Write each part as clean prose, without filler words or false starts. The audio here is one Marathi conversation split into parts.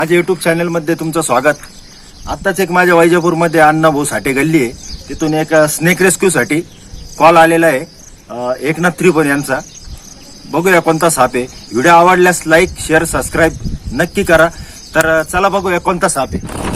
माझ्या युट्यूब चॅनलमध्ये तुमचं स्वागत. आत्ताच एक माझ्या वैजापूरमध्ये अण्णाभाऊ साठे गल्ली आहे, तिथून एक स्नेक रेस्क्यूसाठी कॉल आलेला आहे एकनाथ त्रिपण यांचा. बघूया कोणता साप आहे. व्हिडिओ आवडल्यास लाईक शेअर सबस्क्राईब नक्की करा. तर चला बघूया कोणता साप आहे.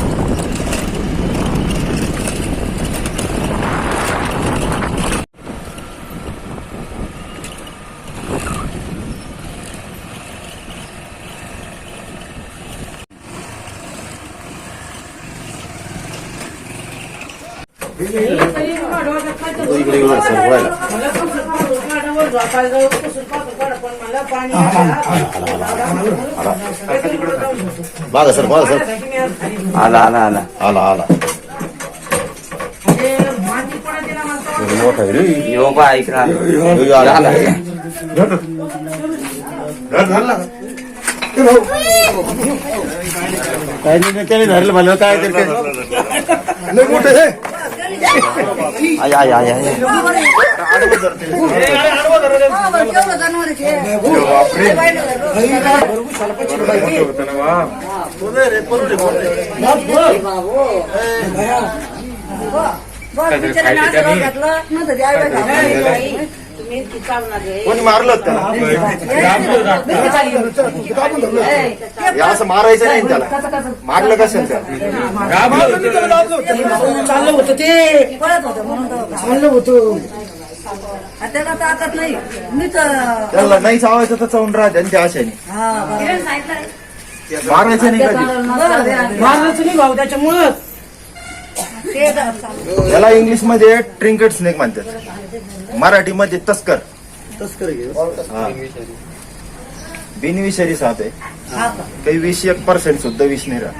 बघा सर आला आला आला आला आला मोठा काय नाही त्याने धरलं मला काय मोठं कोणी मारलं त्याला असं मारायचं नाही त्याला. मारलं कसं चाललं होतं ते चाललं होतं त्याला ताकद नाही. मी त्याला नाही चावायचं तर चावून राहा त्यांच्या आशेने. मारायचं नाही कधी. मारलंच नाही भाऊ त्याच्यामुळं. याला इंग्लिश मध्ये ट्रिंकेट स्नेक म्हणतात, मराठीमध्ये तस्कर. बिनविषारी साप आहे. काही 21% सुद्धा विष नाही राहत.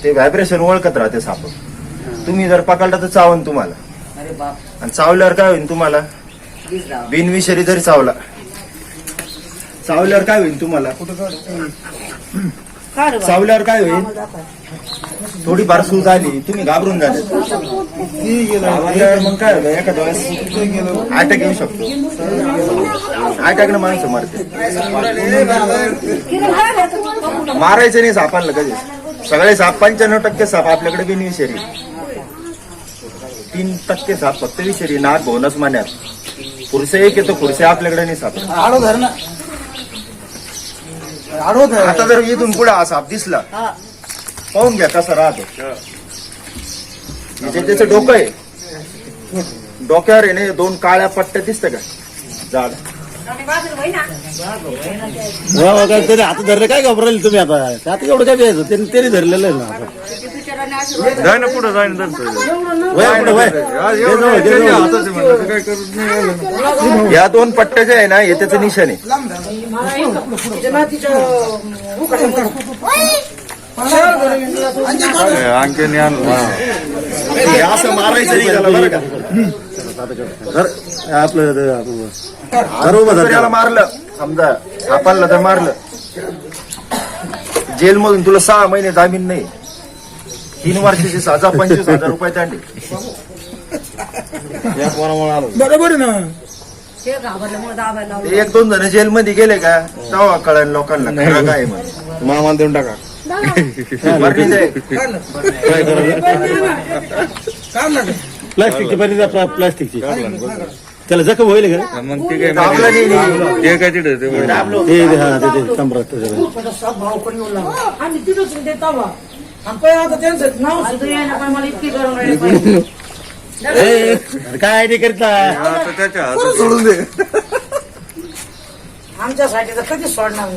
ते व्हायब्रेशन ओळखत राहते साप. तुम्ही जर पकडला तर चावन तुम्हाला, आणि चावल्यावर काय होईल तुम्हाला. बिनविषारी जरी चावल्यावर काय होईल तुम्हाला. चावल्यावर काय होईल, थोडीफार सूज आली, तुम्ही घाबरून झाले. मग काय होतं, एखाद्या वेळेस अटॅक येऊ शकतो. अटॅकनं माणसं मारते. मारायचं नाही सापांना कधी. सगळे साप 95% साप आपल्याकडे बिनविषारी, 3% साप फक्त विषारी. नाक भोनस मान्यात खुर्से एक येतो, खुर्से आपल्याकडे नाही साप. आता जर इथून पुढे हा साप दिसला, पाहून घ्या कसा राहतो. त्याचं डोकं आहे, डोक्यावर आहे ना 2 काळ्या पट्ट्या दिसतं का जाड. तरी आता धरलं काय घाबरले तुम्ही. आता एवढं काय द्यायचं त्यांनी धरलेलं आहे ना. जाय ना पुढे, जाय ना. या 2 पट्ट्या ज्या आहे ना, हे त्याचं निशाण आहे. असं मारायचं नाही त्याला बरं का. आपलं याला मारलं समजा, सापाला तर मारलं, जेलमधून तुला 6 महिने जामीन नाही, 3 वर्षाची सजा, 25,000 रुपये दांडी. बरोबर आहे ना. 1-2 जण जेलमध्ये गेले का तेव्हा कळण लोकांना खरं काय म्हणून. मामाला देऊन टाका. प्लास्टिकची बरी प्लास्टिकची त्याला जखम होईल का. मग ते सम्राट काय नाही करता सोडून दे. आमच्यासाठी तर कधीच सोडणार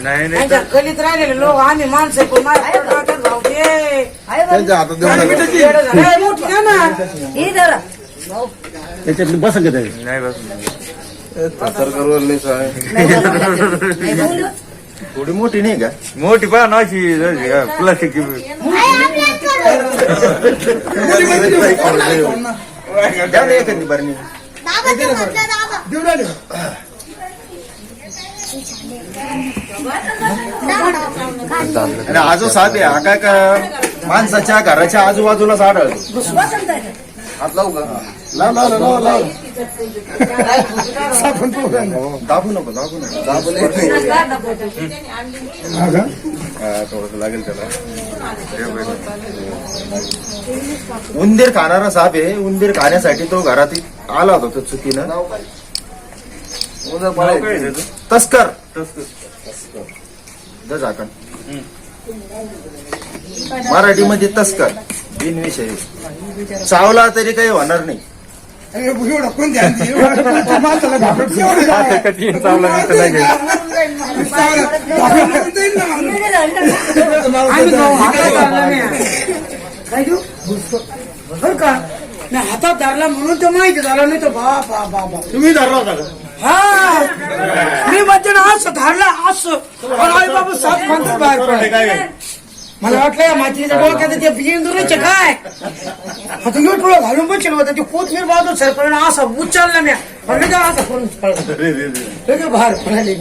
नाही. त्यांच्या गलीत राहिलेले लोक आम्ही माणसं त्याच्यातली बस घेत थोडी मोठी नाही का. मोठी पहा ना अशी प्लास्टिकची. एखादी बरणी आणि आजो साप आहे हा काय का माणसाच्या घराच्या आजूबाजूलाच आढळतो. हात लावू का. लाव लाव लाव लाव दाबू नको दाबू थोडस लागेल त्याला. उंदीर खाणारा साप आहे. उंदीर खाण्यासाठी तो घरात आला होता तो चुकीनं. तस्कर झाकण मराठीमध्ये तस्कर बिनविषयी. चावला तरी काही होणार नाही. हातात धरला म्हणून तो माहिती झाला नाही तर बाबा बाबा तुम्ही धरला होता का? हा मी म्हणजे ना असं धाडला असं आई बाबा सात माणसं बाहेर पडले. काय मला वाटलं या मातीच्या डोक्यात ते बिंदुराचे काय आता मी पुढं घालून बसलो होतं ते कोथमीर बाजू सरपण असा उचलला मी म्हणलं का असं करून लगेच बाहेर पडाले.